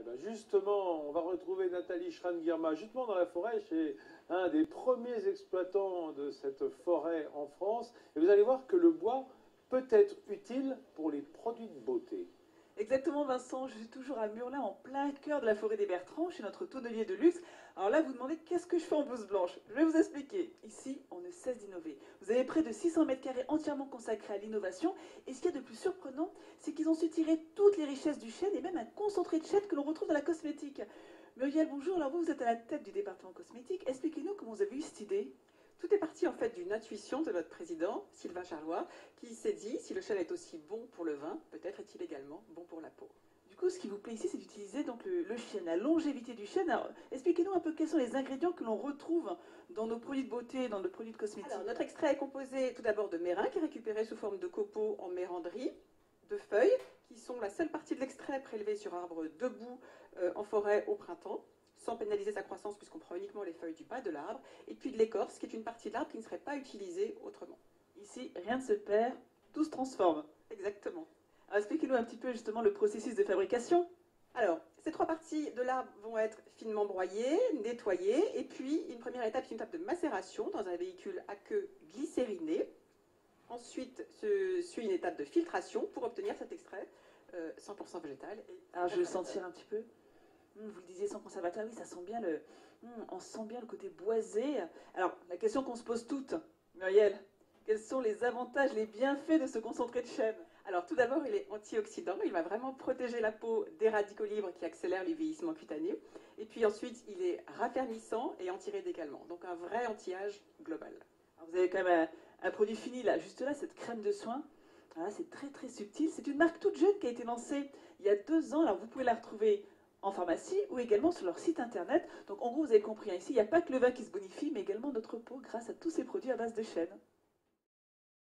ben justement, on va retrouver Nathalie Schran-Guillermat justement dans la forêt chez un des premiers exploitants de cette forêt en France. Et vous allez voir que le bois peut être utile pour les produits de beauté. Exactement, Vincent, je suis toujours à Murlin, en plein cœur de la forêt des Bertrands, chez notre tonnelier de luxe. Alors là, vous demandez qu'est-ce que je fais en blouse blanche. Je vais vous expliquer. Ici, on ne cesse d'innover. Vous avez près de 600 mètres carrés entièrement consacrés à l'innovation. Et ce qu'il y a de plus surprenant, c'est qu'ils ont su tirer toutes les richesses du chêne et même un concentré de chêne que l'on retrouve dans la cosmétique. Muriel, bonjour. Alors vous êtes à la tête du département cosmétique. Expliquez-nous comment vous avez eu cette idée. Tout est parti en fait d'une intuition de notre président, Sylvain Charlois, qui s'est dit, si le chêne est aussi bon pour le vin, peut-être est-il également bon pour la peau. Du coup, ce qui vous plaît ici, c'est d'utiliser donc le chêne, la longévité du chêne. Alors, expliquez-nous un peu quels sont les ingrédients que l'on retrouve dans nos produits de beauté, dans nos produits de cosmétiques. Alors, notre extrait est composé tout d'abord de mérin, qui est récupéré sous forme de copeaux en méranderie, de feuilles, qui sont la seule partie de l'extrait prélevée sur arbre debout en forêt au printemps, sans pénaliser sa croissance puisqu'on prend uniquement les feuilles du bas de l'arbre, et puis de l'écorce, qui est une partie de l'arbre qui ne serait pas utilisée autrement. Ici, rien ne se perd, tout se transforme. Exactement. Alors, expliquez-nous un petit peu justement le processus de fabrication. Alors, ces trois parties de l'arbre vont être finement broyées, nettoyées, et puis une première étape, c'est une étape de macération dans un véhicule à queue glycériné. Ensuite, suit une étape de filtration pour obtenir cet extrait 100% végétal. Alors, je vais le sentir un petit peu. Vous le disiez sans conservateur, oui, ça sent bien on sent bien le côté boisé. Alors, la question qu'on se pose toutes, Muriel, quels sont les avantages, les bienfaits de ce concentré de chêne? Alors, tout d'abord, il est antioxydant. Il va vraiment protéger la peau des radicaux libres qui accélèrent le vieillissement cutané. Et puis ensuite, il est raffermissant et anti-rides également. Donc, un vrai anti-âge global. Alors, vous avez quand même un produit fini là, juste là, cette crème de soin. Voilà, c'est très très subtil. C'est une marque toute jeune qui a été lancée il y a 2 ans. Alors, vous pouvez la retrouver en pharmacie ou également sur leur site internet. Donc en gros, vous avez compris, ici, il n'y a pas que le vin qui se bonifie, mais également notre peau grâce à tous ces produits à base de chêne.